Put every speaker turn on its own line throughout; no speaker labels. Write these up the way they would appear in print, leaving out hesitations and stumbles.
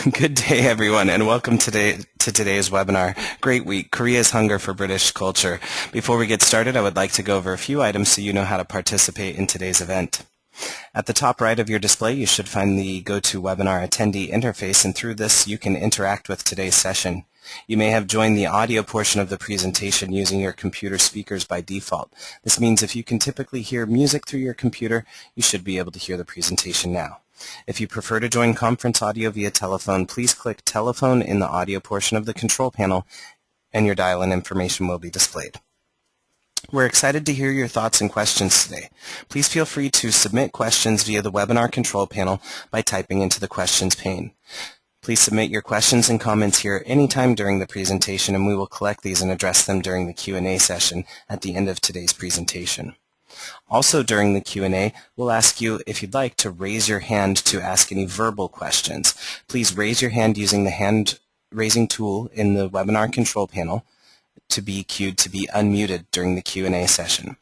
Good day, everyone, and welcome to today's webinar, Great Week, Korea's Hunger for British Culture. Before we get started, I would like to go over a few items so you know how to participate in today's event. At the top right of your display, you should find the GoToWebinar attendee interface, and through this, you can interact with today's session. You may have joined the audio portion of the presentation using your computer speakers by default. This means if you can typically hear music through your computer, you should be able to hear the presentation now. If you prefer to join conference audio via telephone, please click Telephone in the audio portion of the control panel, and your dial-in information will be displayed. We're excited to hear your thoughts and questions today. Please feel free to submit questions via the webinar control panel by typing into the questions pane. Please submit your questions and comments here anytime during the presentation, and we will collect these and address them during the Q&A session at the end of today's presentation. Also during the Q&A, we'll ask you, if you'd like, to raise your hand to ask any verbal questions. Please raise your hand using the hand-raising tool in the webinar control panel to be queued to be unmuted during the Q&A session.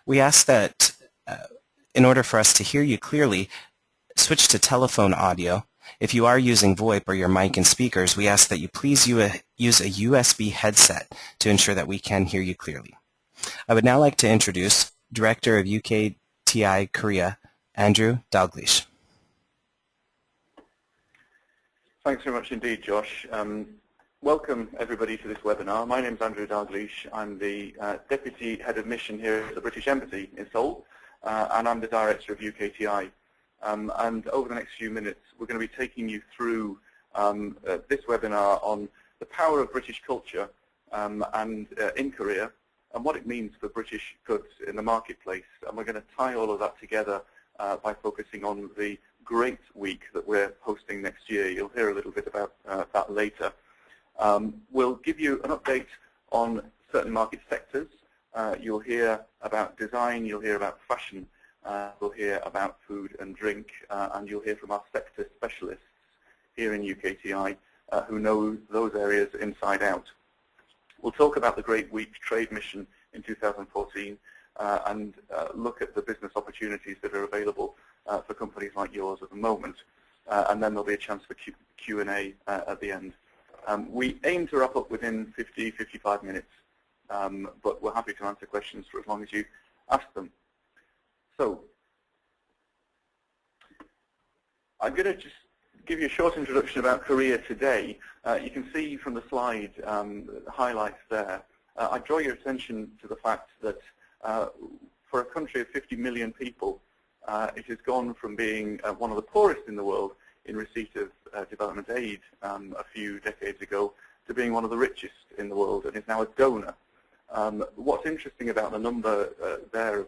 We ask that, in order for us to hear you clearly, switch to telephone audio. If you are using VoIP or your mic and speakers, we ask that you please use a USB headset to ensure that we can hear you clearly. I would now like to introduce Director of UKTI Korea, Andrew Dalglish.
Thanks very much indeed, Josh. Welcome everybody to this webinar. My name is Andrew Dalglish. I'm the Deputy Head of Mission here at the British Embassy in Seoul, and I'm the Director of UKTI. And over the next few minutes, we're going to be taking you through this webinar on the power of British culture in Korea, and what it means for British goods in the marketplace. And we're going to tie all of that together by focusing on the Great Week that we're hosting next year. You'll hear a little bit about that later. We'll give you an update on certain market sectors. You'll hear about design, you'll hear about fashion, we'll hear about food and drink, and you'll hear from our sector specialists here in UKTI who know those areas inside out. We'll talk about the Great Week trade mission in 2014 and look at the business opportunities that are available for companies like yours at the moment. And then there'll be a chance for Q&A at the end. We aim to wrap up within 50-55 minutes, but we're happy to answer questions for as long as you ask them. So, I'm going to just give you a short introduction about Korea today. You can see from the slide the highlights there. I draw your attention to the fact that for a country of 50 million people, it has gone from being one of the poorest in the world in receipt of development aid a few decades ago to being one of the richest in the world, and is now a donor. What's interesting about the number there of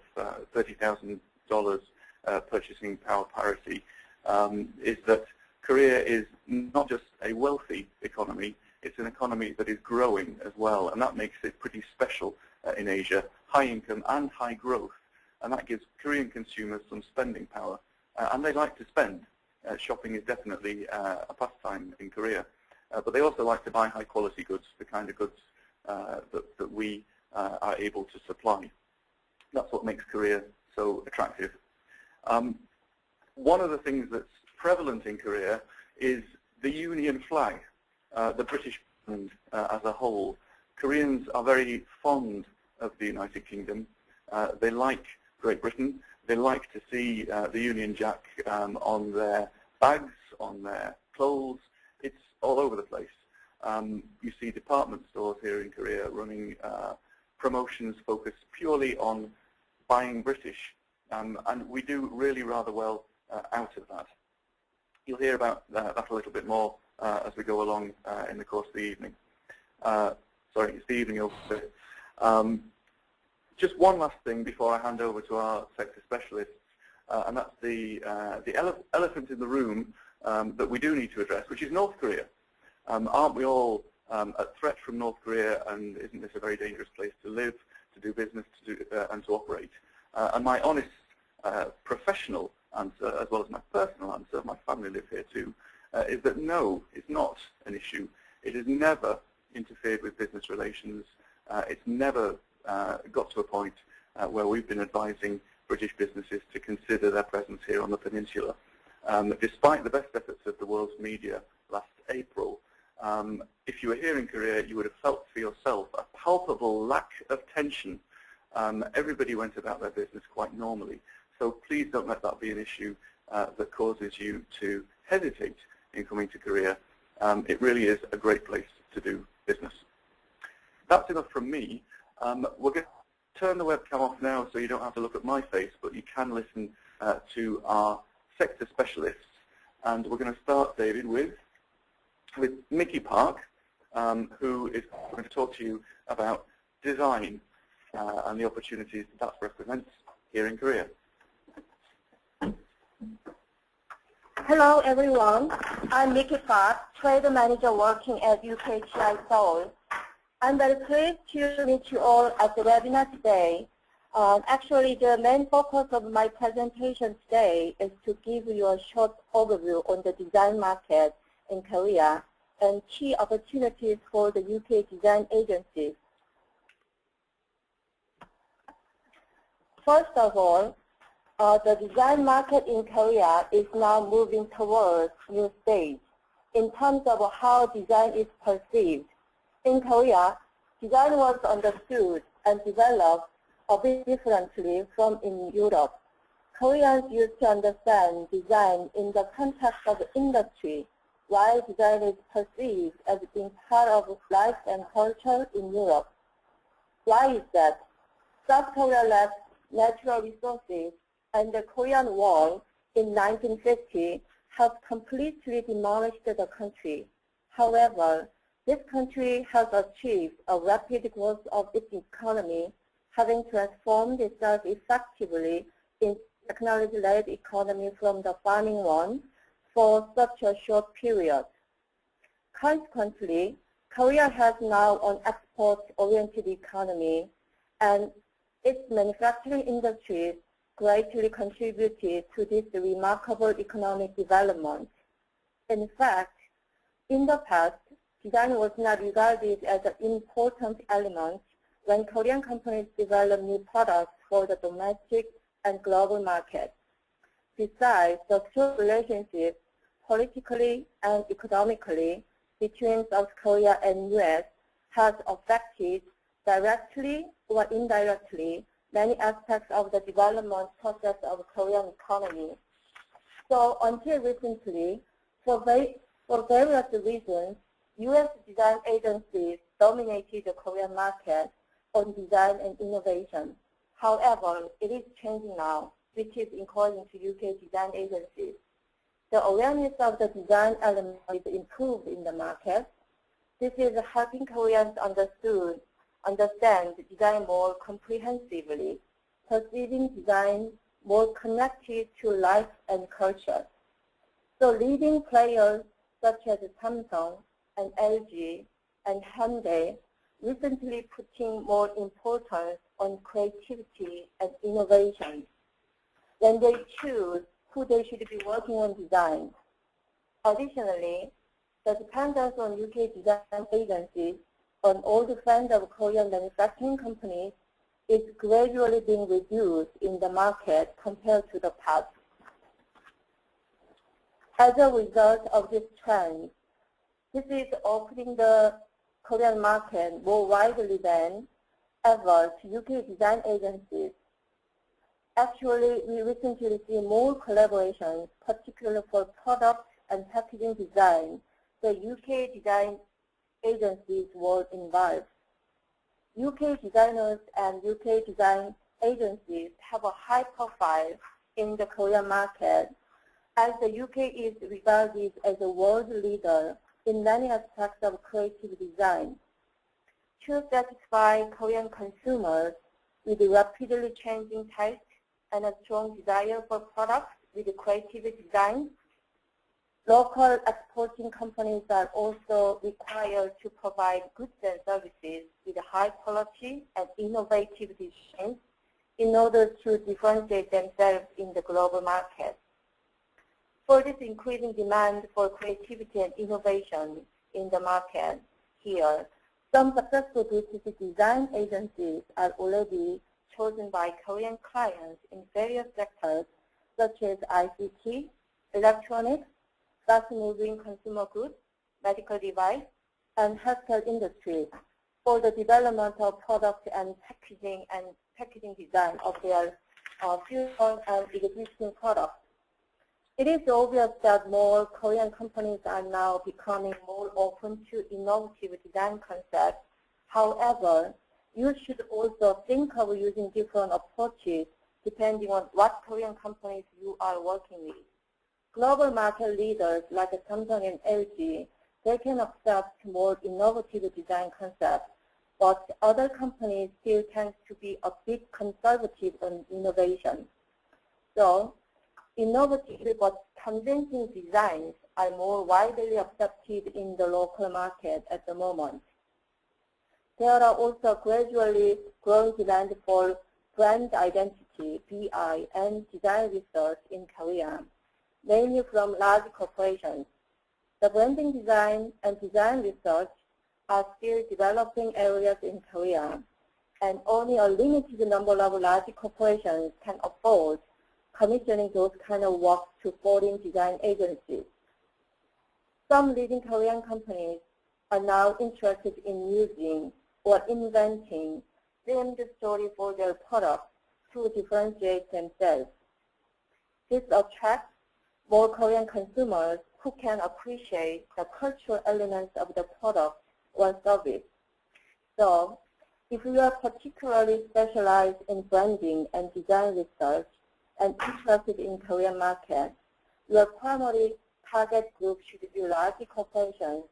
$30,000 purchasing power parity is that Korea is not just a wealthy economy, it's an economy that is growing as well, and that makes it pretty special in Asia. High income and high growth, and that gives Korean consumers some spending power, and they like to spend. Shopping is definitely a pastime in Korea, but they also like to buy high quality goods, the kind of goods that we are able to supply. That's what makes Korea so attractive. One of the things that's prevalent in Korea is the Union flag, the British brand as a whole. Koreans are very fond of the United Kingdom. They like Great Britain. They like to see the Union Jack on their bags, on their clothes. It's all over the place. You see department stores here in Korea running promotions focused purely on buying British, and we do really rather well out of that. You'll hear about that a little bit more as we go along in the course of the evening. Sorry, it's the evening over there. Just one last thing before I hand over to our sector specialists, and that's the elephant in the room that we do need to address, which is North Korea. Aren't we all at threat from North Korea, and isn't this a very dangerous place to live, to do business, and to operate? And my honest professional answer, as well as my personal answer, my family live here too, is that no, it's not an issue. It has never interfered with business relations. It's never got to a point where we've been advising British businesses to consider their presence here on the peninsula. despite the best efforts of the world's media last April. If you were here in Korea, you would have felt for yourself a palpable lack of tension. Everybody went about their business quite normally. So please don't let that be an issue that causes you to hesitate in coming to Korea. It really is a great place to do business. That's enough from me. We're going to turn the webcam off now so you don't have to look at my face, but you can listen to our sector specialists. And we're going to start, David, with Mickey Park, who is going to talk to you about design and the opportunities that represents here in Korea.
Hello, everyone. I'm Mickey Park, Trade Manager working at UKTI Seoul. I'm very pleased to meet you all at the webinar today. Actually, the main focus of my presentation today is to give you a short overview on the design market in Korea and key opportunities for the UK design agencies. First of all, the design market in Korea is now moving towards new stage in terms of how design is perceived. In Korea, design was understood and developed a bit differently from in Europe. Koreans used to understand design in the context of industry, while design is perceived as being part of life and culture in Europe. Why is that? South Korea lacks natural resources, and the Korean War in 1950 has completely demolished the country. However, this country has achieved a rapid growth of its economy, having transformed itself effectively in technology-led economy from the farming one for such a short period. Consequently, Korea has now an export-oriented economy, and its manufacturing industries greatly contributed to this remarkable economic development. In fact, in the past, design was not regarded as an important element when Korean companies developed new products for the domestic and global market. Besides, the close relationship politically and economically between South Korea and U.S. has affected directly or indirectly many aspects of the development process of Korean economy. So until recently, for various reasons, U.S. design agencies dominated the Korean market on design and innovation. However, it is changing now, which is encouraging to UK design agencies. The awareness of the design element is improved in the market. This is helping Koreans understand design more comprehensively, perceiving design more connected to life and culture. So leading players such as Samsung and LG and Hyundai recently putting more importance on creativity and innovation when they choose who they should be working on design. Additionally, the dependence on UK design agencies on old friends of Korean manufacturing companies is gradually being reduced in the market compared to the past. As a result of this trend, this is opening the Korean market more widely than ever to UK design agencies. Actually, we recently see more collaborations, particularly for product and packaging design. The UK design agencies were involved. UK designers and UK design agencies have a high profile in the Korean market, as the UK is regarded as a world leader in many aspects of creative design. To satisfy Korean consumers with rapidly changing tastes and a strong desire for products with creative design, local exporting companies are also required to provide goods and services with high quality and innovative designs in order to differentiate themselves in the global market. For this increasing demand for creativity and innovation in the market here, some successful British design agencies are already chosen by Korean clients in various sectors such as ICT, electronics, fast-moving consumer goods, medical device, and healthcare industry for the development of product and packaging design of their future and existing products. It is obvious that more Korean companies are now becoming more open to innovative design concepts. However, you should also think of using different approaches depending on what Korean companies you are working with. Global market leaders like Samsung and LG, they can accept more innovative design concepts, but other companies still tend to be a bit conservative on innovation. So, innovative but convincing designs are more widely accepted in the local market at the moment. There are also gradually growing demand for brand identity, BI, and design research in Korea, mainly from large corporations. The branding design and design research are still developing areas in Korea, and only a limited number of large corporations can afford commissioning those kind of work to foreign design agencies. Some leading Korean companies are now interested in using or inventing themed story for their products to differentiate themselves. This attracts more Korean consumers who can appreciate the cultural elements of the product or service. So, if you are particularly specialized in branding and design research and interested in Korean market, your primary target group should be large corporations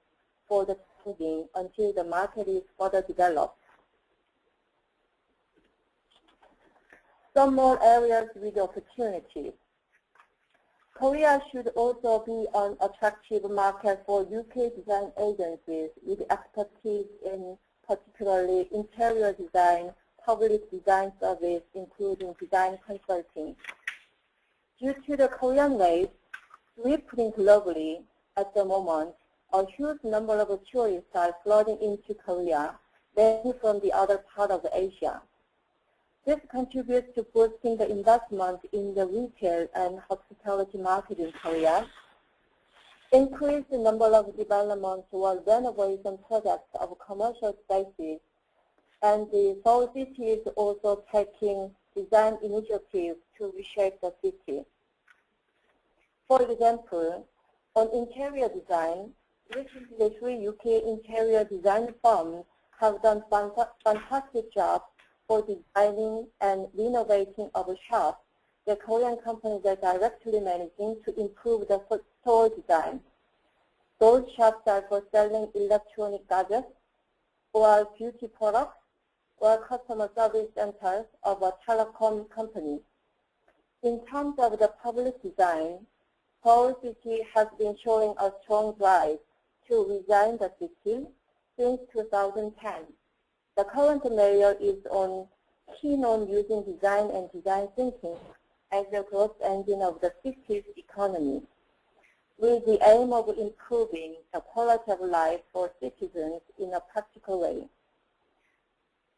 for the funding until the market is further developed. Some more areas with opportunities. Korea should also be an attractive market for UK design agencies with expertise in particularly interior design, public design service, including design consulting. Due to the Korean wave sweeping globally at the moment, a huge number of tourists are flooding into Korea, mainly from the other part of Asia. This contributes to boosting the investment in the retail and hospitality market in Korea. Increase the number of development or renovation projects of commercial spaces, and the Seoul city is also taking design initiatives to reshape the city. For example, on interior design, recently 3 UK interior design firms have done fantastic jobs for designing and renovating of shops that Korean companies are directly managing to improve the store design. Those shops are for selling electronic gadgets or beauty products or customer service centers of a telecom company. In terms of the public design, Seoul City has been showing a strong drive to redesign the city since 2010. The current mayor is keen on using design and design thinking as the growth engine of the city's economy, with the aim of improving the quality of life for citizens in a practical way.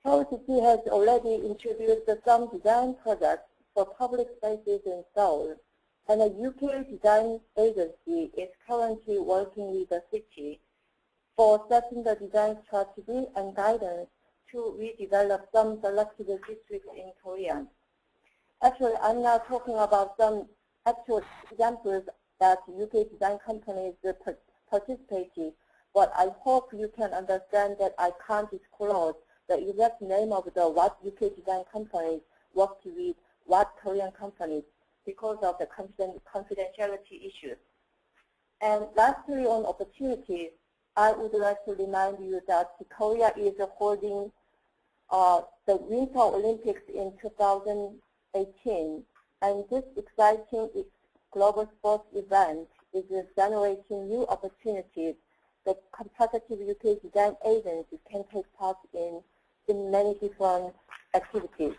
Seoul City has already introduced some design projects for public spaces in Seoul, and a UK design agency is currently working with the city for setting the design strategy and guidance to redevelop some selected districts in Korea. Actually, I'm now talking about some actual examples that UK design companies participated, but I hope you can understand that I can't disclose the exact name of what UK design companies worked with what Korean companies because of the confidentiality issues. And lastly, on opportunities, I would like to remind you that Korea is holding the Winter Olympics in 2018, and this exciting global sports event is generating new opportunities that competitive UK design agencies can take part in many different activities.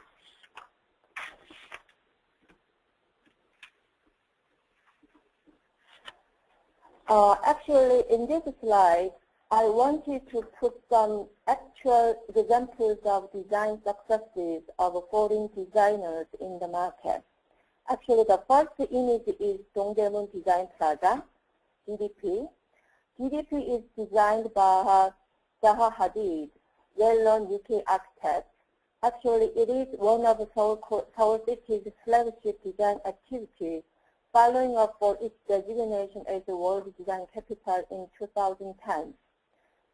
Actually, in this slide, I wanted to put some actual examples of design successes of foreign designers in the market. Actually, the first image is Dongdaemun Design Plaza, DDP. DDP is designed by Zaha Hadid, well-known UK architect. Actually, it is one of Seoul City's flagship design activities, following up for its designation as the World Design Capital in 2010.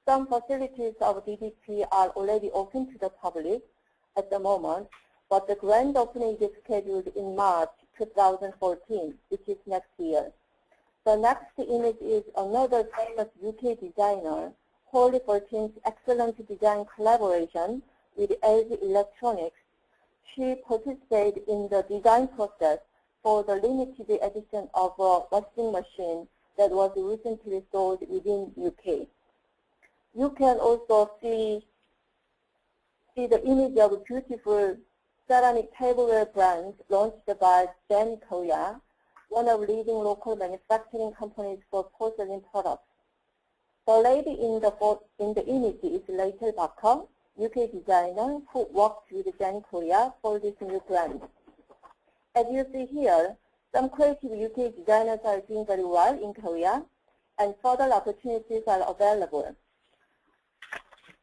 Some facilities of DDP are already open to the public at the moment, but the grand opening is scheduled in March 2014, which is next year. The next image is another famous UK designer, Holly Burton's excellent design collaboration with LG Electronics. She participated in the design process for the limited edition of a washing machine that was recently sold within UK. You can also see the image of beautiful ceramic tableware brands launched by Gen Korea, one of leading local manufacturing companies for porcelain products. The lady in the image is Rachel Barker, UK designer who worked with Gen Korea for this new brand. As you see here, some creative UK designers are doing very well in Korea, and further opportunities are available.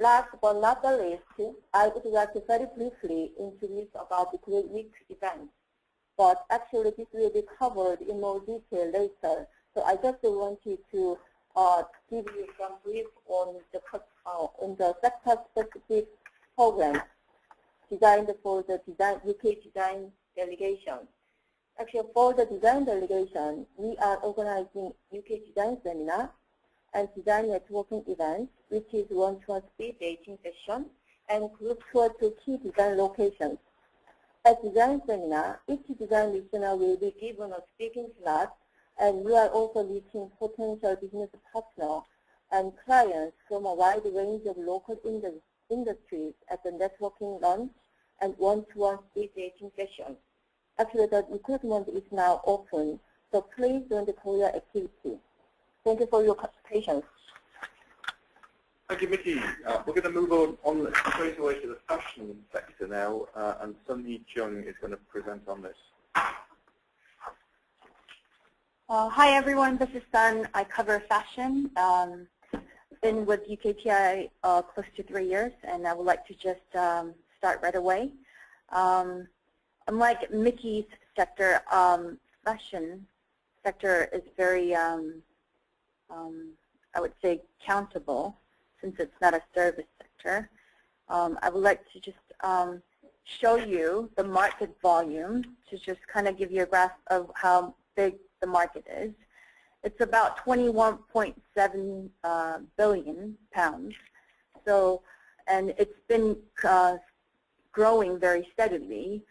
Last but not the least, I would like to very briefly introduce about the Great Week event. But actually this will be covered in more detail later. So I just wanted to give you some brief on the sector-specific program designed for the UK design delegation. Actually, for the design delegation, we are organizing UK design seminar and design networking events, which is one-to-one speed dating session and group tour to key design locations. At design seminar, each design listener will be given a speaking slot, and we are also meeting potential business partners and clients from a wide range of local industries at the networking lunch and one-to-one speed dating sessions. Actually, the recruitment is now open, so please join the career activity. Thank you for your patience.
Thank you, Mickey. We're going to move on straight away to the fashion sector now, and Sun-Hee Chung is going to present on this.
Hi everyone, this is Sun. I cover fashion. Been with UKTI close to 3 years, and I would like to just start right away. Unlike Mickey's sector, fashion sector is very, I would say, countable, since it's not a service sector. I would like to just show you the market volume to just kind of give you a grasp of how big the market is. It's about 21.7 billion pounds. So, and it's been growing very steadily.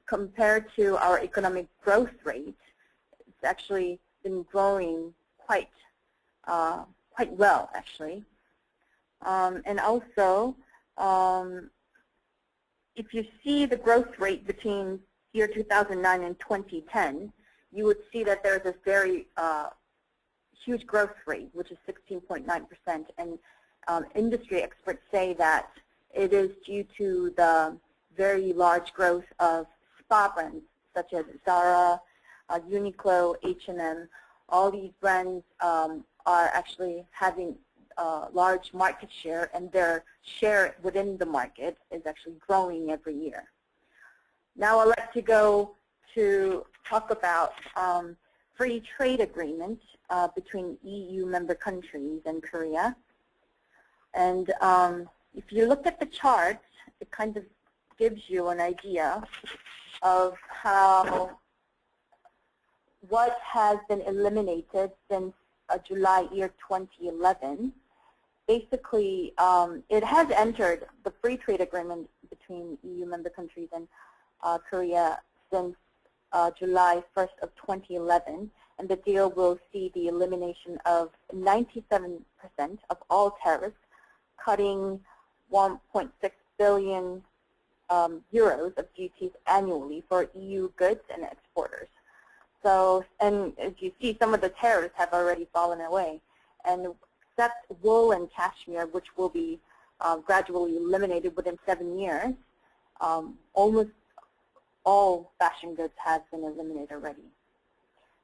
Compared to our economic growth rate, it's actually been growing quite well, actually. And also, if you see the growth rate between year 2009 and 2010, you would see that there's a very huge growth rate, which is 16.9%. And industry experts say that it is due to the very large growth of spa brands such as Zara, Uniqlo, H&M. All these brands are actually having large market share, and their share within the market is actually growing every year. Now I'd like to go to talk about free trade agreement between EU member countries and Korea. And if you look at the charts, it kind of gives you an idea of what has been eliminated since July year 2011. Basically, it has entered the free trade agreement between EU member countries and Korea since July 1st of 2011, and the deal will see the elimination of 97% of all tariffs, cutting 1.6 billion euros of duties annually for EU goods and exporters. So, and as you see, some of the tariffs have already fallen away, and except wool and cashmere, which will be gradually eliminated within 7 years, almost all fashion goods has been eliminated already.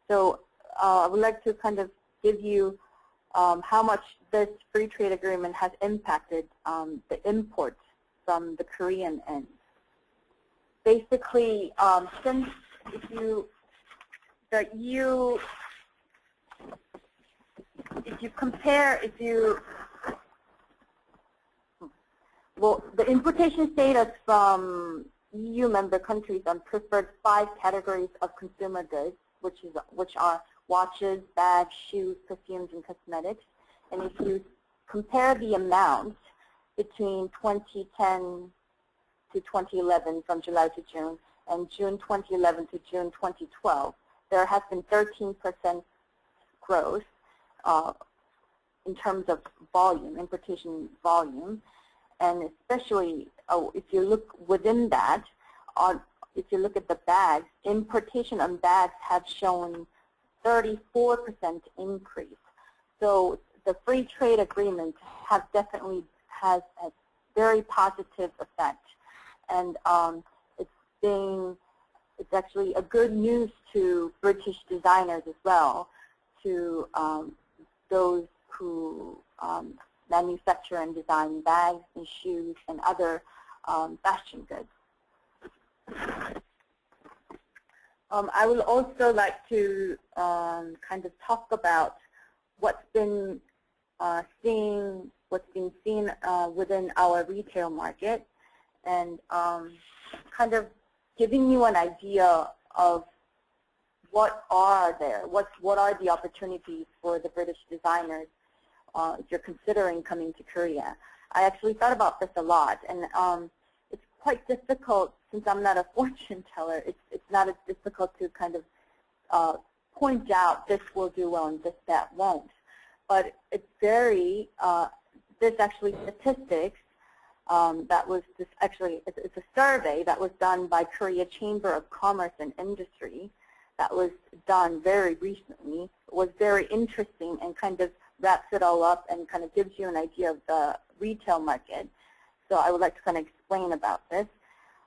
So I would like to kind of give you how much this free trade agreement has impacted the imports from the Korean end. Basically, since if you compare, well, the importation status from EU member countries on preferred 5 categories of consumer goods, which are watches, bags, shoes, perfumes, and cosmetics. And if you compare the amount between 2010 to 2011, from July to June, and June 2011 to June 2012, there has been 13% growth in terms of volume, importation volume. And especially, if you look within that, if you look at the bags, importation on bags have shown 34% increase. So the free trade agreement definitely has a very positive effect, and it's actually a good news to British designers as well, to those who manufacture and design bags and shoes and other fashion goods. I would also like to kind of talk about what's been seen within our retail market, and kind of giving you an idea of what are the opportunities for the British designers if you're considering coming to Korea. I actually thought about this a lot, and it's quite difficult, since I'm not a fortune teller, it's not as difficult to kind of point out this will do well and that won't. But it's very, this actually statistics that was it's a survey that was done by Korea Chamber of Commerce and Industry that was done very recently. It was very interesting and kind of wraps it all up and kind of gives you an idea of the retail market. So I would like to kind of explain about this.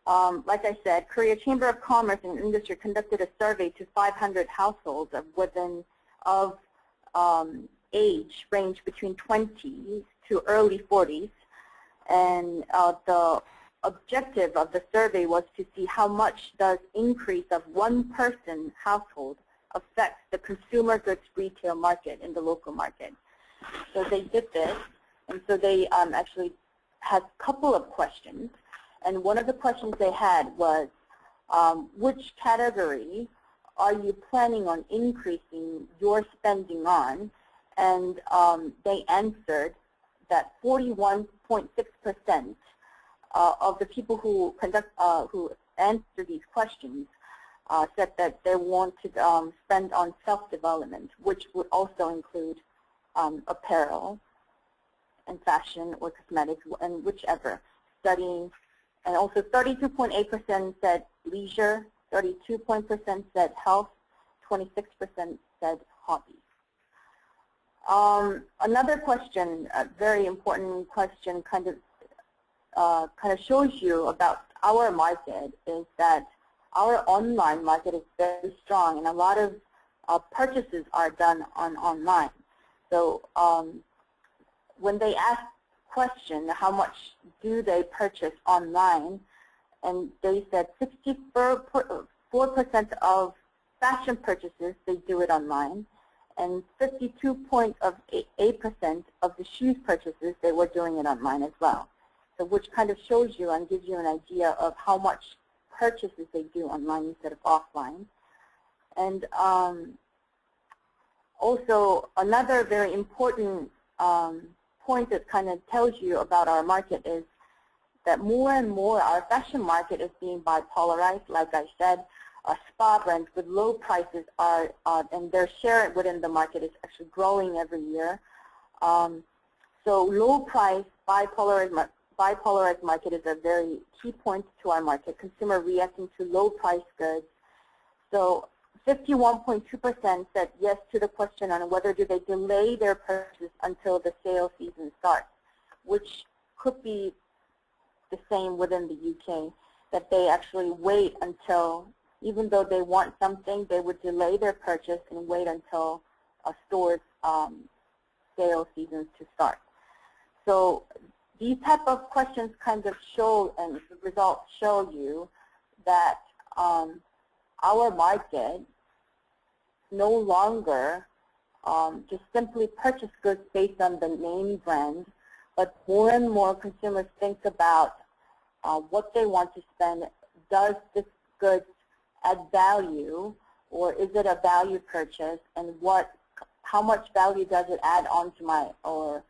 Like I said, Korea Chamber of Commerce and Industry conducted a survey to 500 households of age range between 20s to early 40s. And the objective of the survey was to see how much does increase of one-person household affect the consumer goods retail market in the local market. So they did this, and so they actually had a couple of questions. And one of the questions they had was, which category are you planning on increasing your spending on? And they answered that 41.6% of the people who answered these questions said that they want to spend on self-development, which would also include apparel and fashion or cosmetics, and whichever, studying. And also 32.8% said leisure, 32% said health, 26% said hobbies. Another question, a very important question, kind of shows you about our market, is that our online market is very strong, and a lot of purchases are done online. So when they ask question, how much do they purchase online, and they said 64% of fashion purchases, they do it online, and 52.8% of the shoes purchases, they were doing it online as well. So which kind of shows you and gives you an idea of how much purchases they do online instead of offline. And also another very important point that kind of tells you about our market is that more and more our fashion market is being bipolarized. Like I said, spa brands with low prices are, and their share within the market is actually growing every year. So low price, bipolarized market is a very key point to our market. Consumer reacting to low price goods. So 51.2% said yes to the question on whether do they delay their purchase until the sale season starts, which could be the same within the UK. that they actually wait until, even though they want something, they would delay their purchase and wait until a store's sales seasons to start. So these type of questions kind of show, and the results show you that our market no longer just simply purchase goods based on the name brand, but more and more consumers think about what they want to spend. Does this goods add value, or is it a value purchase, and how much value does it add on to my, or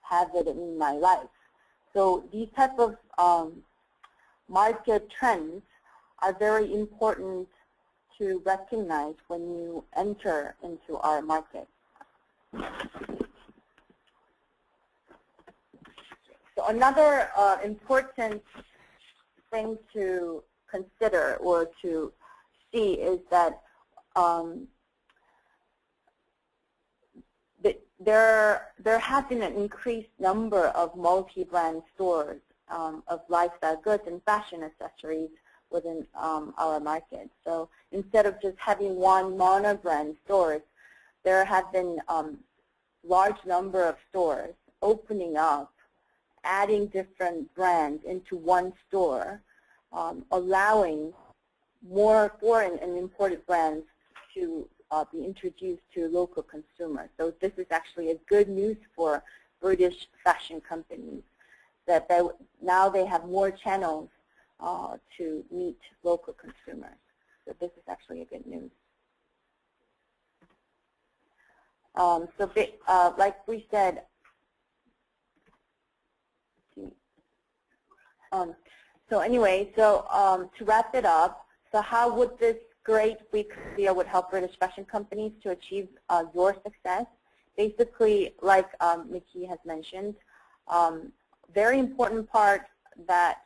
have it in my life? So these type of market trends are very important to recognize when you enter into our market. So another important thing to consider or to see is that there has been an increased number of multi-brand stores of lifestyle goods and fashion accessories within our market. So instead of just having one mono-brand stores, there have been large number of stores opening up, adding different brands into one store, allowing more foreign and imported brands to be introduced to local consumers. So this is actually a good news for British fashion companies, that now they have more channels to meet local consumers. So this is actually a good news. Like we said, to wrap it up, so how would this great week Korea would help British fashion companies to achieve your success? Basically, like Mickey has mentioned, very important part that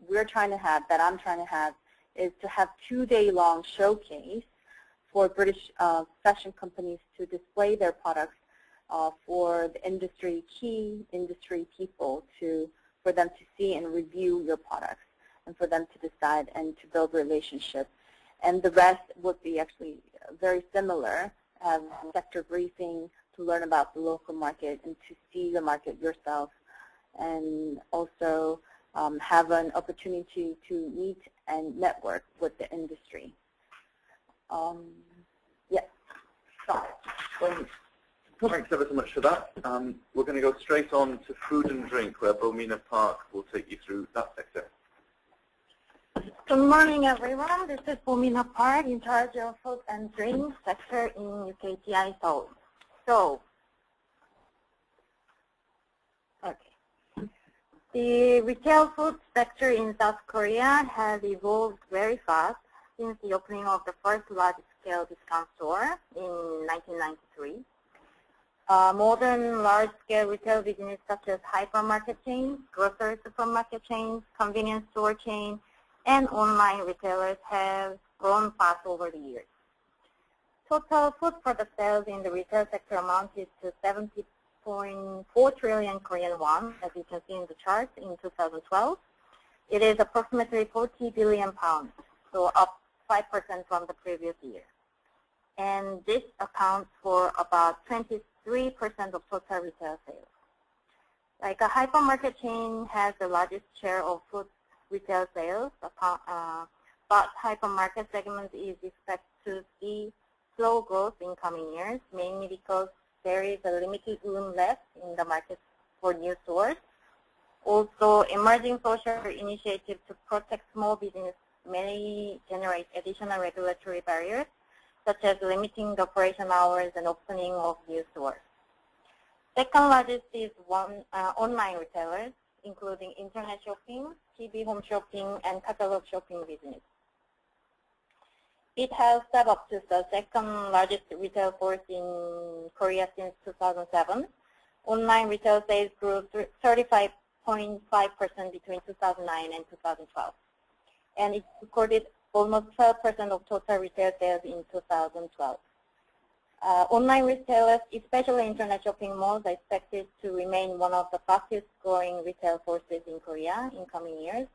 we're trying to have, that I'm trying to have, is to have 2-day-long showcase for British fashion companies to display their products for the key industry people for them to see and review your products, and for them to decide and to build relationships. And the rest would be actually very similar, sector briefing to learn about the local market and to see the market yourself, and also have an opportunity to meet and network with the industry. Yes.
Thanks ever so much for that. We're going to go straight on to food and drink, where Bomina Park will take you through that sector.
Good morning, everyone. This is Bomina Park, in charge of food and drink sector in UKTI Seoul. So, the retail food sector in South Korea has evolved very fast since the opening of the first large-scale discount store in 1993. Modern large-scale retail business such as hypermarket chains, grocery supermarket chains, convenience store chains, and online retailers have grown fast over the years. Total food product sales in the retail sector amounted to 70.4 trillion Korean won, as you can see in the chart, in 2012. It is approximately 40 billion pounds, so up 5% from the previous year. And this accounts for about 23% of total retail sales. Like a hypermarket chain has the largest share of food retail sales, but hypermarket segment is expected to see slow growth in coming years, mainly because there is a limited room left in the market for new stores. Also, emerging social initiatives to protect small business may generate additional regulatory barriers, such as limiting the operation hours and opening of new stores. Second largest is online retailers, including internet shopping, TV home shopping, and catalog shopping business. It has stepped up to the second largest retail force in Korea since 2007. Online retail sales grew 35.5% between 2009 and 2012. And it recorded almost 12% of total retail sales in 2012. Online retailers, especially internet shopping malls, are expected to remain one of the fastest growing retail forces in Korea in coming years.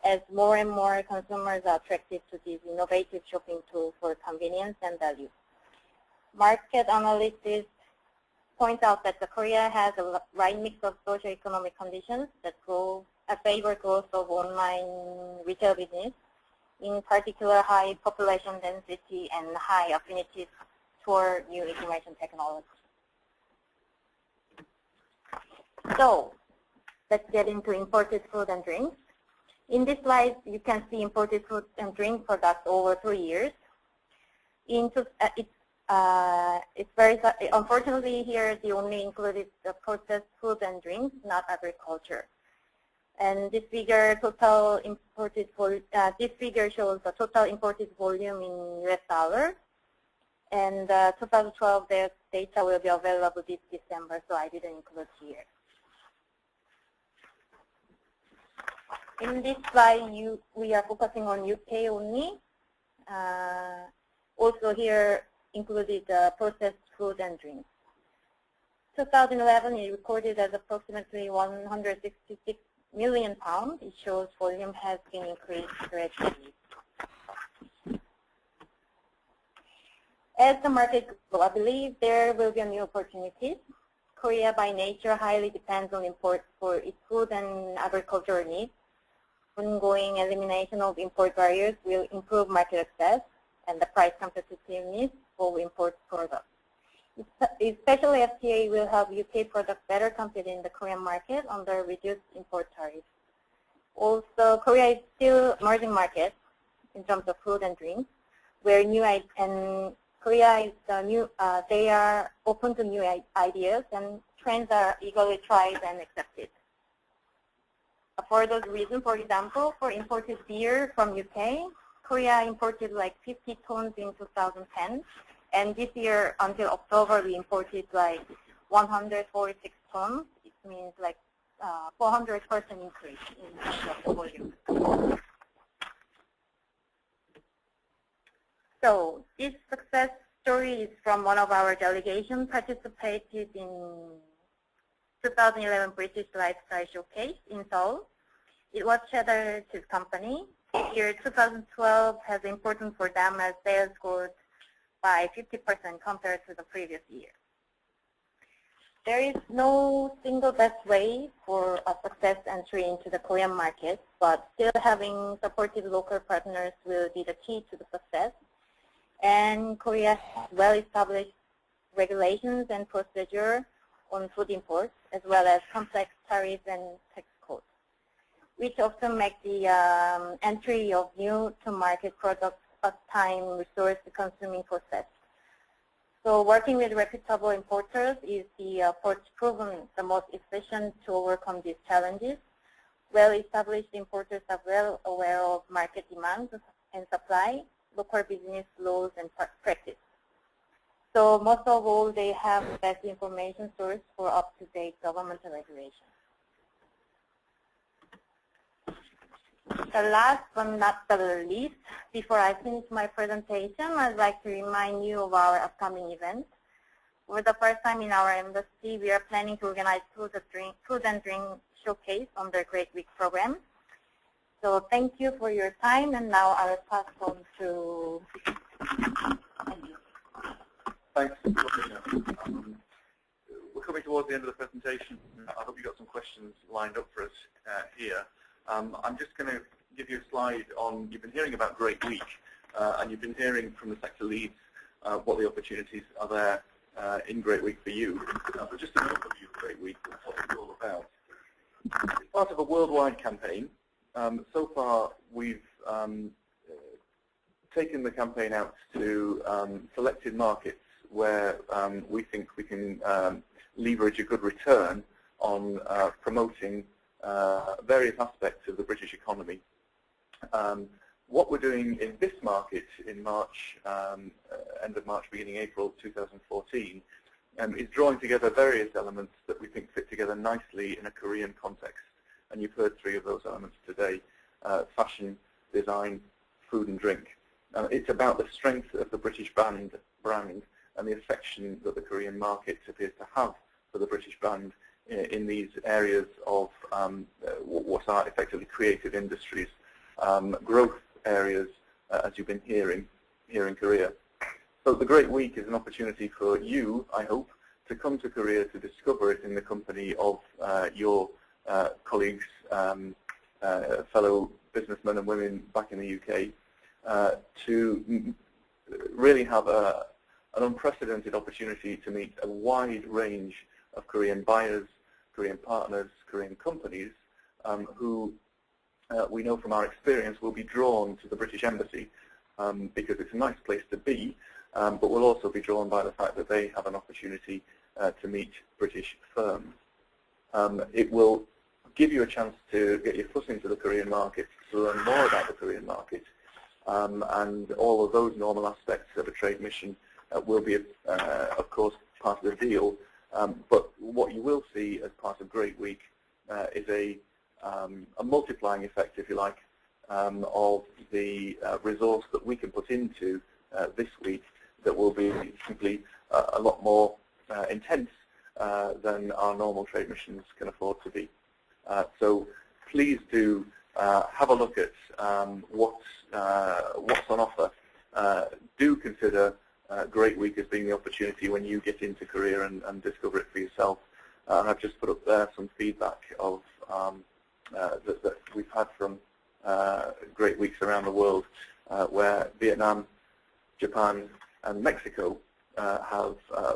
as more and more consumers are attracted to this innovative shopping tool for convenience and value. Market analysis points out that Korea has a right mix of socio-economic conditions that favor growth of online retail business, in particular high population density and high affinity toward new information technology. So let's get into imported food and drinks. In this slide, you can see imported food and drink products over 3 years. Unfortunately here, they only included the processed food and drinks, not agriculture. And this figure shows the total imported volume in US dollar. And 2012 data will be available this December, so I didn't include here. In this slide, we are focusing on UK only. Also here included processed food and drinks. 2011 is recorded as approximately 166 million pounds. It shows volume has been increased gradually. As the market grows, I believe there will be new opportunities. Korea by nature highly depends on imports for its food and agricultural needs. Ongoing elimination of import barriers will improve market access and the price competitiveness of import products. Especially FTA will help UK products better compete in the Korean market under reduced import tariffs. Also, Korea is still an emerging market in terms of food and drinks, where Korea is they are open to new ideas and trends are eagerly tried and accepted. For those reasons, for example, for imported beer from UK, Korea imported like 50 tons in 2010, and this year until October we imported like 146 tons. It means like 400% increase in the volume. So this success story is from one of our delegations participated in 2011 British Lifestyle Showcase in Seoul. It was Cheddar's company. Year 2012 has important for them as sales growth by 50% compared to the previous year. There is no single best way for a success entry into the Korean market, but still having supportive local partners will be the key to the success. And Korea has well-established regulations and procedure on food imports, as well as complex tariffs and tax codes, which often make the entry of new-to-market products a time, resource, consuming process. So working with reputable importers is the approach proven the most efficient to overcome these challenges. Well-established importers are well aware of market demands and supply, local business laws and practice. So most of all, they have the best information source for up-to-date governmental regulations. The last but not the least, before I finish my presentation, I'd like to remind you of our upcoming events. For the first time in our embassy, we are planning to organize food and drink showcase on the Great Week program. So thank you for your time, and now I will pass on to Andrew.
Thanks. We're coming towards the end of the presentation. I hope you got some questions lined up for us here. I'm just going to give you a slide on, you've been hearing about Great Week, and you've been hearing from the sector leads what the opportunities are there in Great Week for you. But just an overview of Great Week, what it's all about. It's part of a worldwide campaign. So far, we've taken the campaign out to selected markets where we think we can leverage a good return on promoting various aspects of the British economy. What we're doing in this market in March, end of March, beginning April 2014, is drawing together various elements that we think fit together nicely in a Korean context. And you've heard three of those elements today: fashion, design, food and drink. It's about the strength of the British brand and the affection that the Korean market appears to have for the British brand in these areas of what are effectively creative industries growth areas, as you've been hearing here in Korea. So the Great Week is an opportunity for you, I hope, to come to Korea to discover it in the company of your colleagues, fellow businessmen and women back in the UK, to really have an unprecedented opportunity to meet a wide range of Korean buyers, Korean partners, Korean companies who we know from our experience will be drawn to the British Embassy because it's a nice place to be, but will also be drawn by the fact that they have an opportunity to meet British firms. It will give you a chance to get your foot into the Korean market, to learn more about the Korean market, and all of those normal aspects of a trade mission will be, of course, part of the deal. But what you will see as part of Great Week is a multiplying effect, if you like, of the resource that we can put into this week that will be simply a lot more intense than our normal trade missions can afford to be. So please do have a look at what's on offer. Do consider Great Week as being the opportunity when you get into Korea and discover it for yourself. I've just put up there some feedback of that we've had from Great Weeks around the world, where Vietnam, Japan, and Mexico have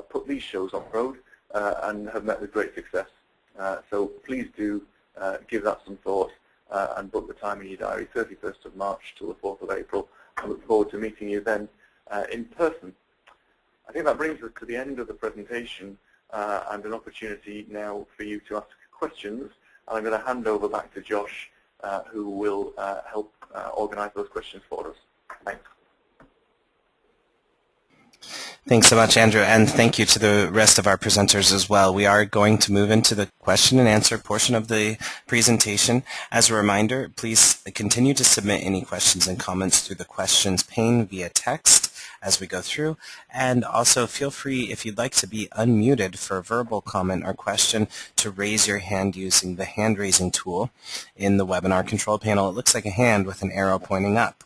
put these shows on the road and have met with great success. So please do give that some thought and book the time in your diary, 31st of March till the 4th of April. I look forward to meeting you then in person. I think that brings us to the end of the presentation and an opportunity now for you to ask questions. And I'm going to hand over back to Josh, who will help organize those questions for us. Thanks.
Thanks so much, Andrew, and thank you to the rest of our presenters as well. We are going to move into the question and answer portion of the presentation. As a reminder, please continue to submit any questions and comments through the questions pane via text as we go through, and also feel free, if you'd like to be unmuted for a verbal comment or question, to raise your hand using the hand-raising tool in the webinar control panel. It looks like a hand with an arrow pointing up.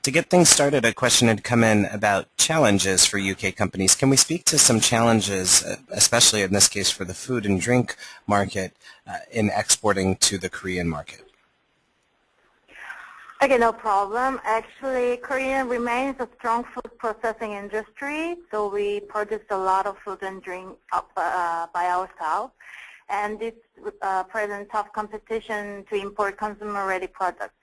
To get things started, a question had come in about challenges for UK companies. Can we speak to some challenges, especially in this case for the food and drink market, in exporting to the Korean market?
Okay, no problem. Actually, Korea remains a strong food processing industry, so we produce a lot of food and drink by ourselves. And this presents tough competition to import consumer-ready products.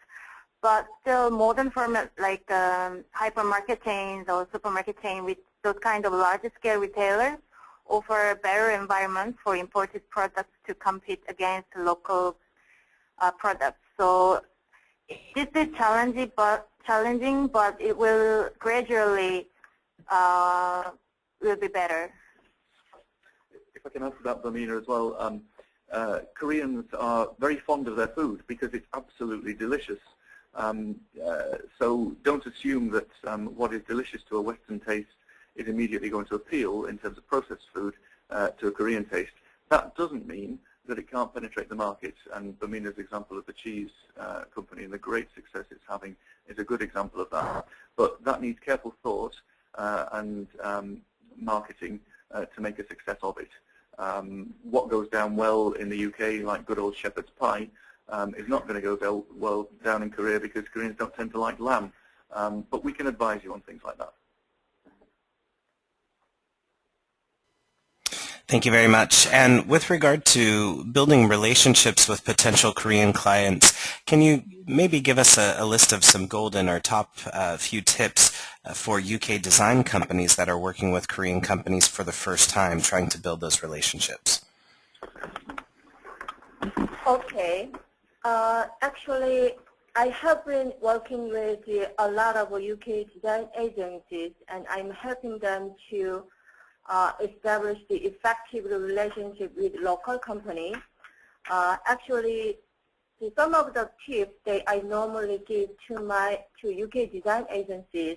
But still, modern formats like hypermarket chains or supermarket chains with those kind of large-scale retailers offer a better environment for imported products to compete against local products. So this is challenging, but it will gradually will be better.
If I can answer that, Bamina, as well, Koreans are very fond of their food because it's absolutely delicious. So don't assume that what is delicious to a Western taste is immediately going to appeal in terms of processed food to a Korean taste. That doesn't mean that it can't penetrate the market, and Bamina's example of the cheese company and the great success it's having is a good example of that. But that needs careful thought and marketing to make a success of it. What goes down well in the UK, like good old shepherd's pie, is not going to go well down in Korea because Koreans don't tend to like lamb. But we can advise you on things like that.
Thank you very much. And with regard to building relationships with potential Korean clients, can you maybe give us a list of some golden or top few tips for UK design companies that are working with Korean companies for the first time, trying to build those relationships?
Okay. Actually, I have been working with a lot of UK design agencies, and I'm helping them to establish the effective relationship with local companies. Actually, some of the tips that I normally give to UK design agencies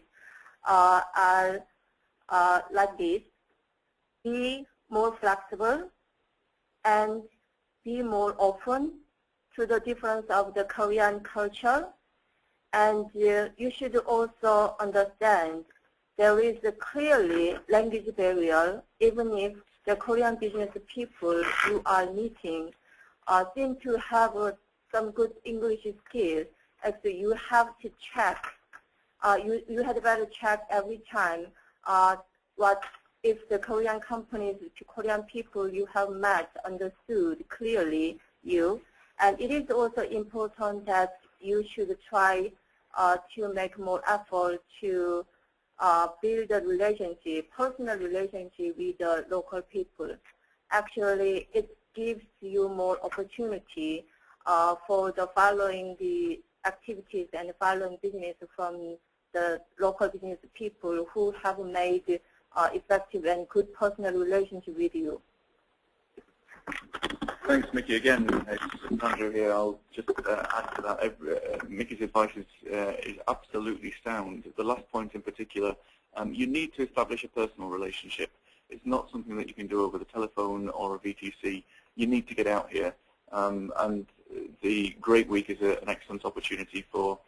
are like this: be more flexible and be more open to the difference of the Korean culture And you should also understand there is a clearly language barrier, even if the Korean business people you are meeting seem to have some good English skills. Actually, you have to check. You had better check every time what if the Korean companies, Korean people you have met understood clearly you. And it is also important that you should try to make more effort to build a relationship, personal relationship with the local people. Actually, it gives you more opportunity for the following the activities and following business from the local business people who have made effective and good personal relationship with you.
Thanks, Mickey. Again, it's Andrew here. I'll just add to that. Mickey's advice is absolutely sound. The last point in particular, you need to establish a personal relationship. It's not something that you can do over the telephone or a VTC. You need to get out here. And the Great Week is an excellent opportunity for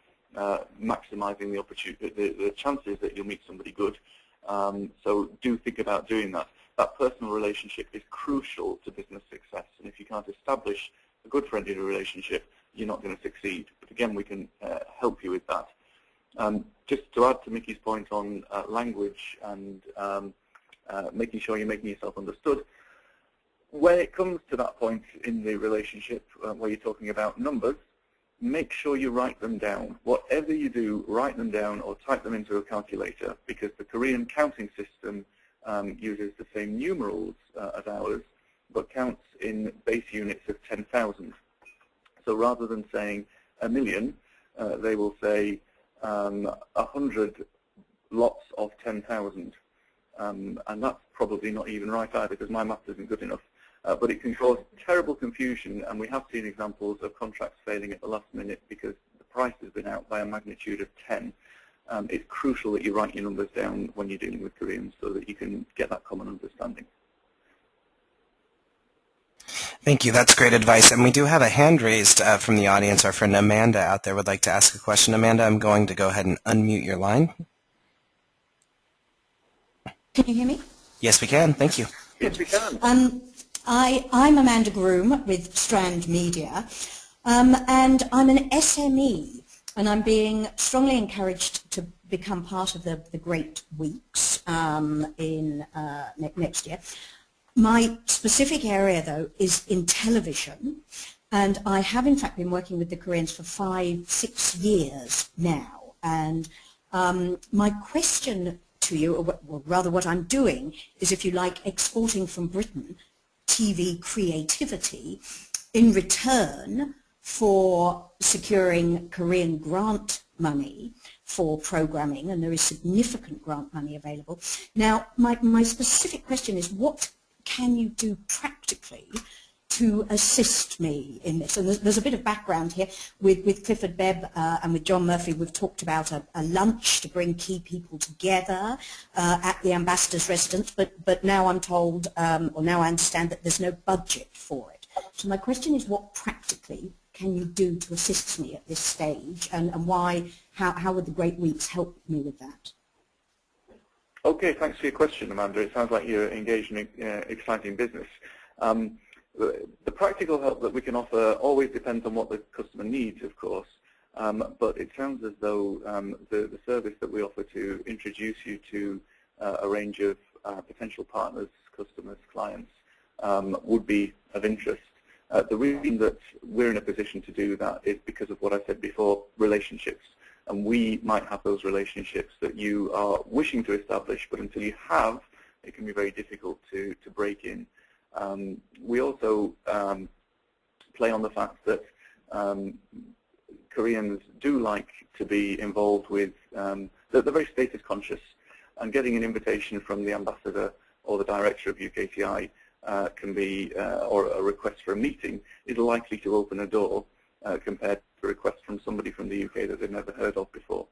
maximizing the chances that you'll meet somebody good. So do think about doing that. That personal relationship is crucial to business success, and if you can't establish a good friendly relationship, you're not going to succeed. But again, we can help you with that. Just to add to Mickey's point on language and making sure you're making yourself understood, when it comes to that point in the relationship where you're talking about numbers, make sure you write them down. Whatever you do, write them down or type them into a calculator, because the Korean counting system uses the same numerals as ours, but counts in base units of 10,000. So rather than saying a million, they will say 100 lots of 10,000. And that's probably not even right either, because my math isn't good enough. But it can cause terrible confusion, and we have seen examples of contracts failing at the last minute because the price has been out by a magnitude of 10. It's crucial that you write your numbers down when you're dealing with Koreans so that you can get that common understanding.
Thank you. That's great advice. And we do have a hand raised from the audience. Our friend Amanda out there would like to ask a question. Amanda, I'm going to go ahead and unmute your line.
Can you hear me?
Yes, we can. Thank you.
Yes, we can.
I'm Amanda Groom with Strand Media, and I'm an SME, and I'm being strongly encouraged to become part of the Great Weeks in next year. My specific area, though, is in television, and I have, in fact, been working with the Koreans for 5-6 years now. And my question to you, or rather what I'm doing, is, if you like, exporting from Britain TV creativity in return for securing Korean grant money for programming, and there is significant grant money available. Now, my specific question is, what can you do practically to assist me in this? And there's a bit of background here. With Clifford Bebb and with John Murphy, we've talked about a lunch to bring key people together at the ambassador's residence, but now I'm told, or now I understand, that there's no budget for it. So my question is, what practically can you do to assist me at this stage, and how would the Great Weeks help me with that?
Okay, thanks for your question, Amanda. It sounds like you're engaged in exciting business. The practical help that we can offer always depends on what the customer needs, of course, but it sounds as though the service that we offer to introduce you to a range of potential partners, customers, clients would be of interest. The reason that we're in a position to do that is because of what I said before, relationships. And we might have those relationships that you are wishing to establish, but until you have, it can be very difficult to break in. We also play on the fact that Koreans do like to be involved with, they're very status conscious, and getting an invitation from the ambassador or the director of UKTI can be, or a request for a meeting, is likely to open a door compared to a request from somebody from the UK that they've never heard of before.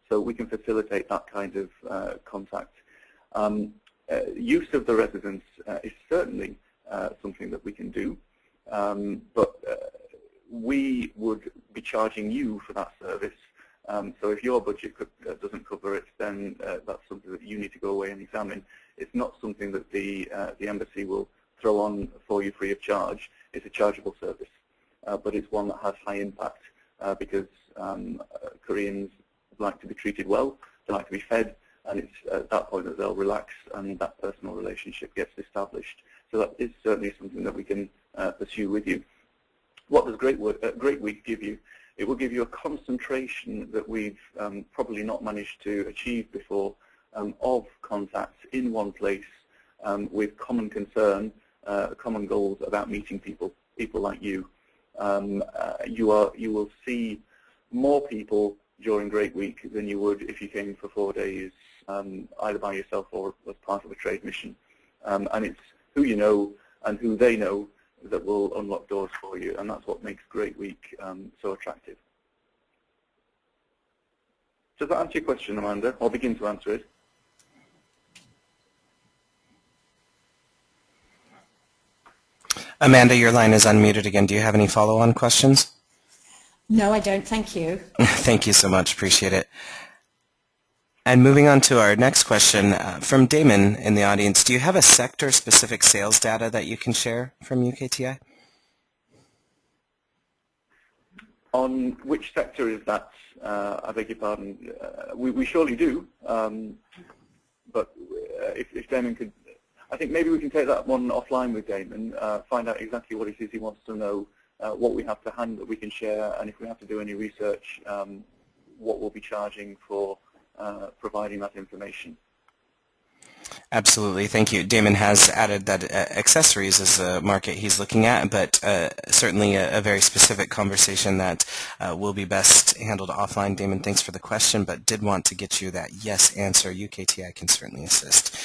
So we can facilitate that kind of contact. Use of the residence is certainly something that we can do, but we would be charging you for that service So if your budget doesn't cover it, then that's something that you need to go away and examine. It's not something that the embassy will throw on for you free of charge. It's a chargeable service, but it's one that has high impact because Koreans like to be treated well, they like to be fed, and it's at that point that they'll relax and that personal relationship gets established. So that is certainly something that we can pursue with you. What does Great Week give you? It will give you a concentration that we've probably not managed to achieve before of contacts in one place with common concern, common goals about meeting people like you. You will see more people during Great Week than you would if you came for 4 days either by yourself or as part of a trade mission. And it's who you know and who they know that will unlock doors for you, and that's what makes Great Week so attractive. Does that answer your question, Amanda, or begin to answer it?
Amanda, your line is unmuted again. Do you have any follow-on questions?
No, I don't. Thank you.
Thank you so much. Appreciate it. And moving on to our next question from Damon in the audience. Do you have a sector-specific sales data that you can share from UKTI?
On which sector is that? I beg your pardon. We surely do, but if Damon could, I think maybe we can take that one offline with Damon, find out exactly what it is he wants to know, what we have to hand that we can share, and if we have to do any research, what we'll be charging for providing that information.
Absolutely. Thank you. Damon has added that accessories is a market he's looking at, but certainly a very specific conversation that will be best handled offline. Damon, thanks for the question, but did want to get you that yes answer. UKTI can certainly assist.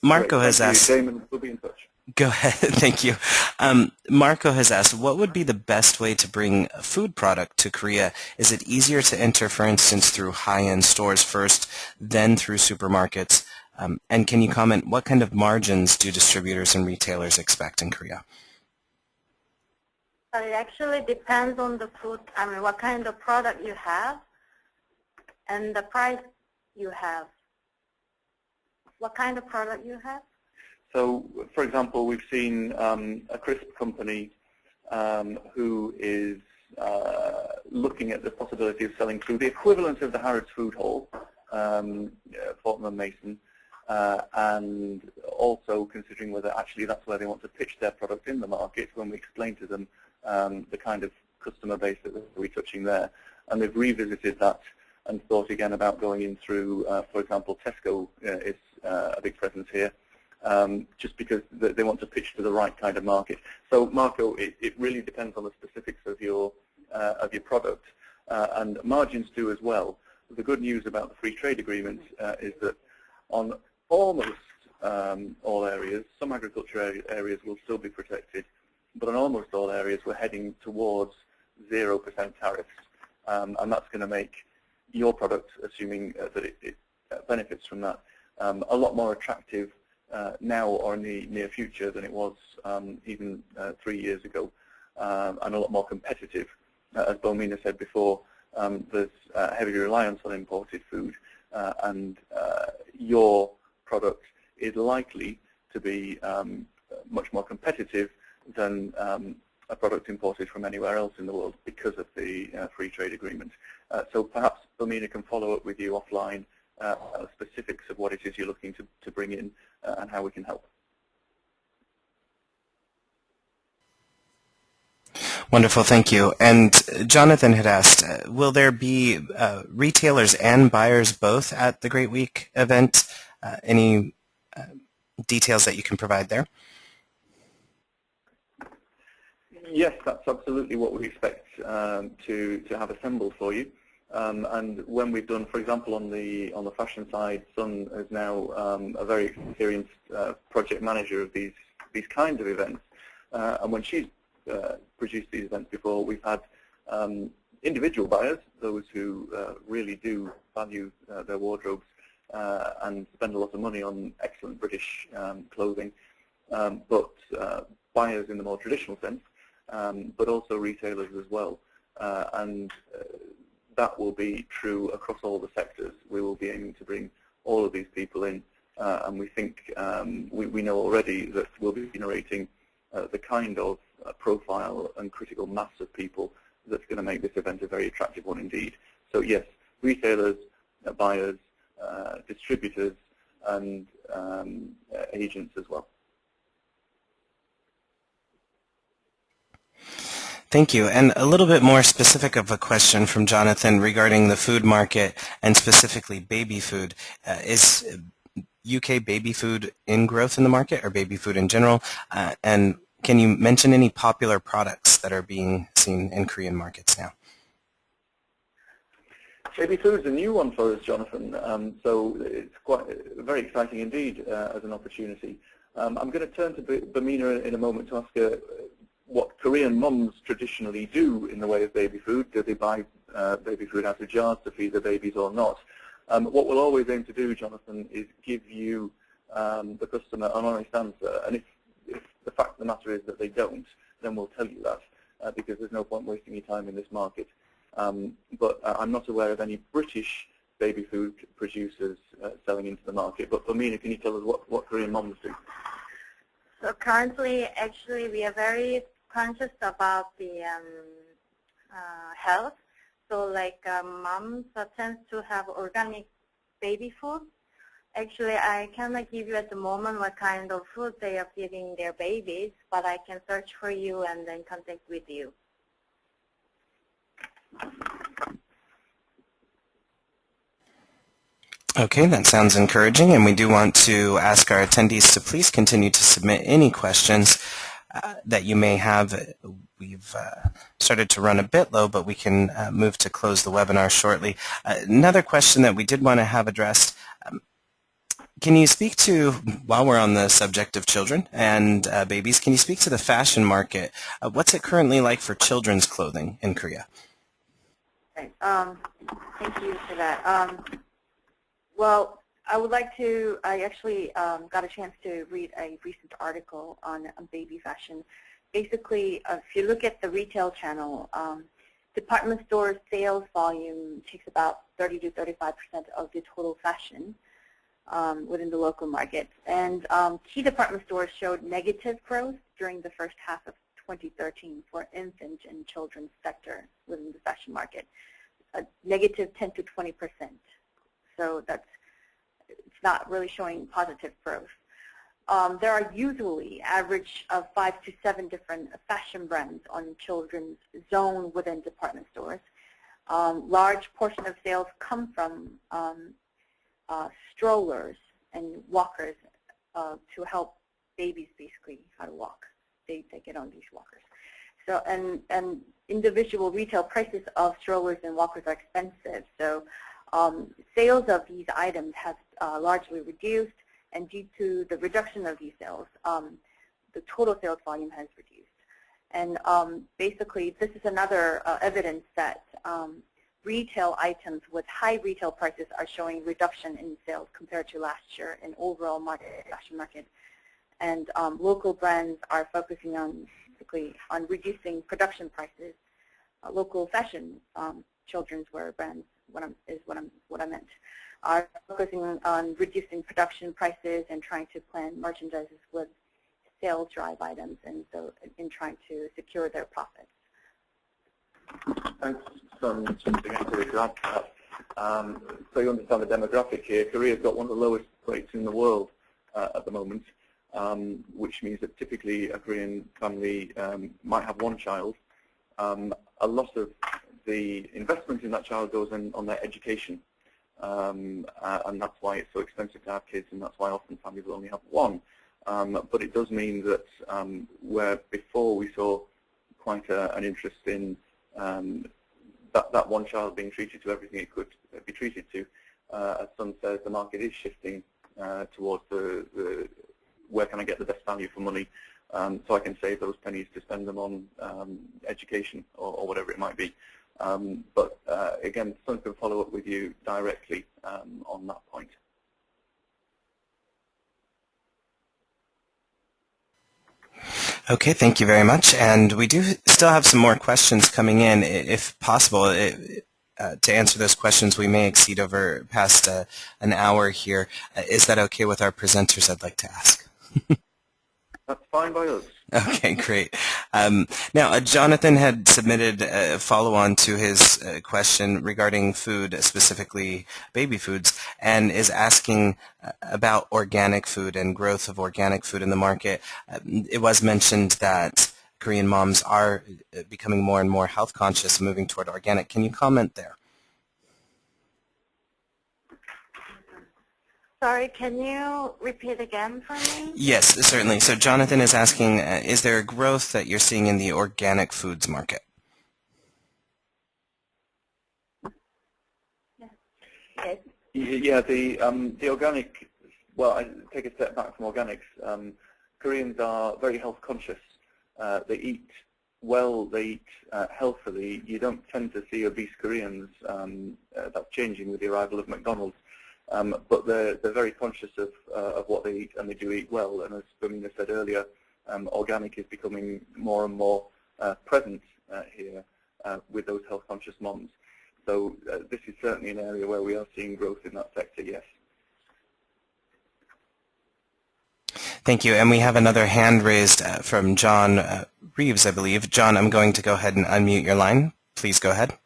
Marco has asked...
Damon, we'll be in touch.
Go ahead. Thank you. Marco has asked, what would be the best way to bring a food product to Korea? Is it easier to enter, for instance, through high-end stores first, then through supermarkets? And can you comment, what kind of margins do distributors and retailers expect in Korea?
It actually depends on the food, what kind of product you have and the price you have. What kind of product you have?
So, for example, we've seen a crisp company who is looking at the possibility of selling through the equivalent of the Harrods Food Hall, Fortnum & Mason, and also considering whether actually that's where they want to pitch their product in the market when we explain to them the kind of customer base that we're touching there. And they've revisited that and thought again about going in through, for example, Tesco is a big presence here. Just because they want to pitch to the right kind of market. So, Marco, it really depends on the specifics of your product, and margins do as well. The good news about the free trade agreement is that on almost all areas, some agriculture areas will still be protected, but on almost all areas we're heading towards 0% tariffs, and that's going to make your product, assuming that it benefits from that, a lot more attractive now or in the near future than it was even 3 years ago, and a lot more competitive. As Bomina said before, there's heavy reliance on imported food, and your product is likely to be much more competitive than a product imported from anywhere else in the world because of the free trade agreement. So perhaps Bomina can follow up with you offline specifics of what it is you're looking to bring in and how we can help.
Wonderful, thank you. And Jonathan had asked, will there be retailers and buyers both at the Great Week event? Any details that you can provide there?
Yes, that's absolutely what we expect to have assembled for you. And when we've done, for example, on the fashion side, Sun is now a very experienced project manager of these kinds of events. And when she's produced these events before, we've had individual buyers, those who really do value their wardrobes and spend a lot of money on excellent British clothing, but buyers in the more traditional sense, but also retailers as well. And that will be true across all the sectors. We will be aiming to bring all of these people in, and we think we know already that we'll be generating the kind of profile and critical mass of people that's going to make this event a very attractive one indeed. So yes, retailers, buyers, distributors, and agents as well.
Thank you. And a little bit more specific of a question from Jonathan regarding the food market and specifically baby food. Is UK baby food in growth in the market, or baby food in general? And can you mention any popular products that are being seen in Korean markets now?
Baby food is a new one for us, Jonathan, so it's quite very exciting indeed as an opportunity. I'm going to turn to Bamina in a moment to ask her what Korean mums traditionally do in the way of baby food. Do they buy baby food out of jars to feed their babies or not? What we'll always aim to do, Jonathan, is give you, the customer, an honest answer. And if the fact of the matter is that they don't, then we'll tell you that, because there's no point wasting your time in this market. But I'm not aware of any British baby food producers selling into the market. But Bamina, can you tell us what Korean mums do?
So currently, actually, we are very conscious about the health. So like moms tend to have organic baby food. Actually, I cannot give you at the moment what kind of food they are feeding their babies, but I can search for you and then contact with you.
Okay, that sounds encouraging, and we do want to ask our attendees to please continue to submit any questions that you may have. We've started to run a bit low, but we can move to close the webinar shortly. Another question that we did want to have addressed, can you speak to, while we're on the subject of children and babies, can you speak to the fashion market? What's it currently like for children's clothing in Korea?
Right. Thank you for that. Well, I would like to, I actually got a chance to read a recent article on baby fashion. Basically, if you look at the retail channel, department store sales volume takes about 30 to 35% of the total fashion within the local market. And key department stores showed negative growth during the first half of 2013 for infant and children's sector within the fashion market, negative 10 to 20%. So it's not really showing positive growth. There are usually average of 5 to 7 different fashion brands on children's zone within department stores. Large portion of sales come from strollers and walkers to help babies basically how to walk. They get on these walkers. So and individual retail prices of strollers and walkers are expensive. So sales of these items have largely reduced, and due to the reduction of these sales, the total sales volume has reduced. And basically, this is another evidence that retail items with high retail prices are showing reduction in sales compared to last year in overall fashion market. And local brands are focusing on basically on reducing production prices. Local fashion children's wear brands, what I meant, are focusing on reducing production prices and trying to plan merchandises with sales drive items, and so in trying to secure their profits.
Thanks, something to add to that. So you understand the demographic here. Korea's got one of the lowest rates in the world at the moment, which means that typically a Korean family might have one child. A lot of the investment in that child goes on their education, and that's why it's so expensive to have kids, and that's why often families will only have one. But it does mean that where before we saw quite an interest in that one child being treated to everything it could be treated to, as Sun says, the market is shifting towards the where can I get the best value for money, so I can save those pennies to spend them on education or whatever it might be. But again, Sun can follow up with you directly on that point.
Okay, thank you very much. And we do still have some more questions coming in. If possible, to answer those questions. We may exceed over past an hour here. Is that okay with our presenters, I'd like to ask?
That's fine by us.
Okay, great. Now, Jonathan had submitted a follow-on to his question regarding food, specifically baby foods, and is asking about organic food and growth of organic food in the market. It was mentioned that Korean moms are becoming more and more health conscious, moving toward organic. Can you comment there?
Sorry, can you repeat again for me?
Yes, certainly. So Jonathan is asking, is there a growth that you're seeing in the organic foods market?
Yes.
Yeah, the organic, well, I take a step back from organics. Koreans are very health conscious. They eat well, they eat healthily. You don't tend to see obese Koreans. That's changing with the arrival of McDonald's. But they're very conscious of what they eat, and they do eat well. And as Bermina said earlier, organic is becoming more and more present here with those health-conscious moms. So this is certainly an area where we are seeing growth in that sector, yes.
Thank you. And we have another hand raised from John Reeves, I believe. John, I'm going to go ahead and unmute your line. Please go ahead.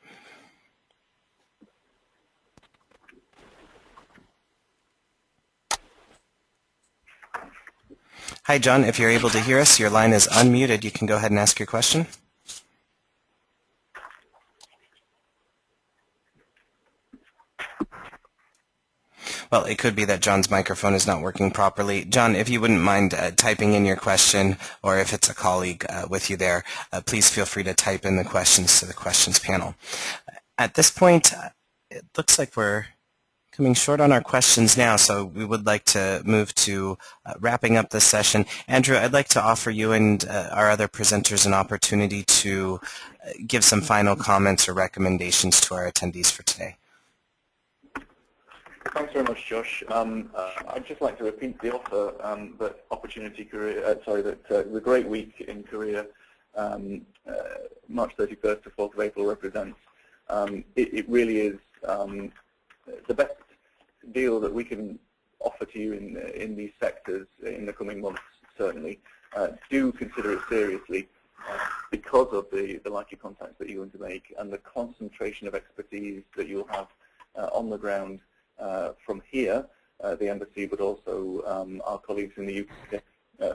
Hi, John. If you're able to hear us, your line is unmuted. You can go ahead and ask your question. Well, it could be that John's microphone is not working properly. John, if you wouldn't mind typing in your question, or if it's a colleague with you there, please feel free to type in the questions to the questions panel. At this point, it looks like we're coming short on our questions now, so we would like to move to wrapping up this session. Andrew, I'd like to offer you and our other presenters an opportunity to give some final comments or recommendations to our attendees for today.
Thanks very much, Josh. I'd just like to repeat the offer that the Great Week in Korea, March 31st to 4th of April represents. It really is the best deal that we can offer to you in these sectors in the coming months, certainly. Do consider it seriously because of the likely contacts that you're going to make and the concentration of expertise that you'll have on the ground from here, the embassy, but also our colleagues in the UK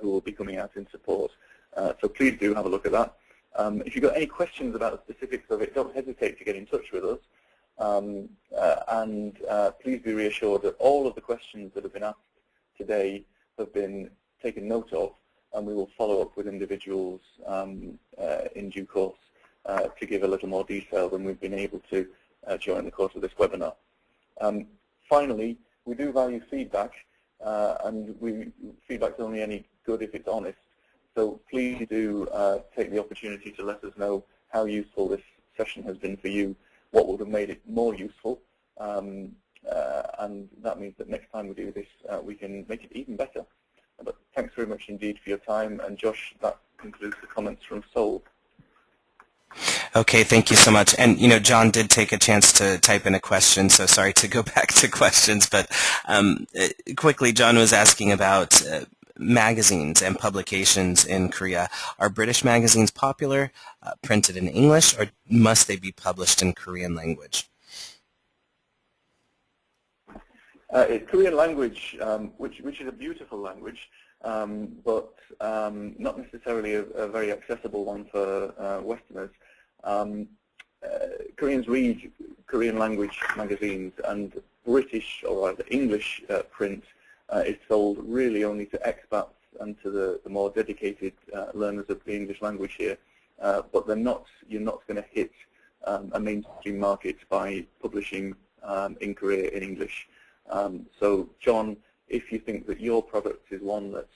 who will be coming out in support. So please do have a look at that. If you've got any questions about the specifics of it, don't hesitate to get in touch with us. Please be reassured that all of the questions that have been asked today have been taken note of, and we will follow up with individuals in due course to give a little more detail than we've been able to during the course of this webinar. Finally, we do value feedback, and feedback's only any good if it's honest. So please do take the opportunity to let us know how useful this session has been for you, what would have made it more useful, and that means that next time we do this, we can make it even better. But thanks very much indeed for your time, and Josh, that concludes the comments from Seoul.
Okay, thank you so much. And, you know, John did take a chance to type in a question, so sorry to go back to questions. But quickly, John was asking about magazines and publications in Korea. Are British magazines popular, printed in English, or must they be published in Korean language?
It's Korean language, which is a beautiful language, but not necessarily a very accessible one for Westerners. Koreans read Korean language magazines, and British or rather English print is sold really only to expats and to the more dedicated learners of the English language here. But you're not going to hit a mainstream market by publishing in Korea in English. So, John, if you think that your product is one that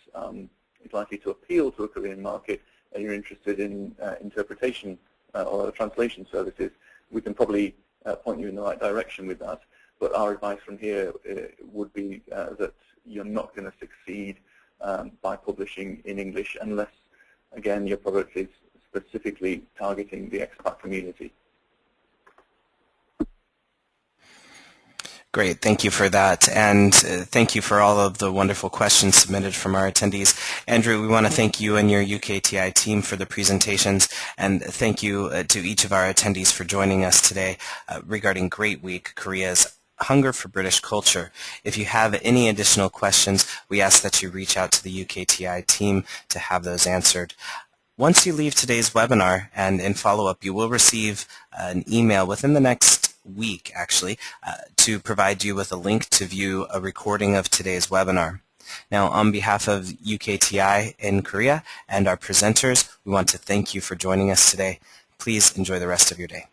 is likely to appeal to a Korean market and you're interested in interpretation or translation services, we can probably point you in the right direction with that. But our advice from here would be that you're not going to succeed by publishing in English unless, again, your product is specifically targeting the expat community.
Great, thank you for that, and thank you for all of the wonderful questions submitted from our attendees. Andrew, we want to thank you and your UKTI team for the presentations, and thank you to each of our attendees for joining us today regarding Great Week, Korea's Hunger for British Culture. If you have any additional questions, we ask that you reach out to the UKTI team to have those answered. Once you leave today's webinar, and in follow-up, you will receive an email within the next week, actually, to provide you with a link to view a recording of today's webinar. Now, on behalf of UKTI in Korea and our presenters, we want to thank you for joining us today. Please enjoy the rest of your day.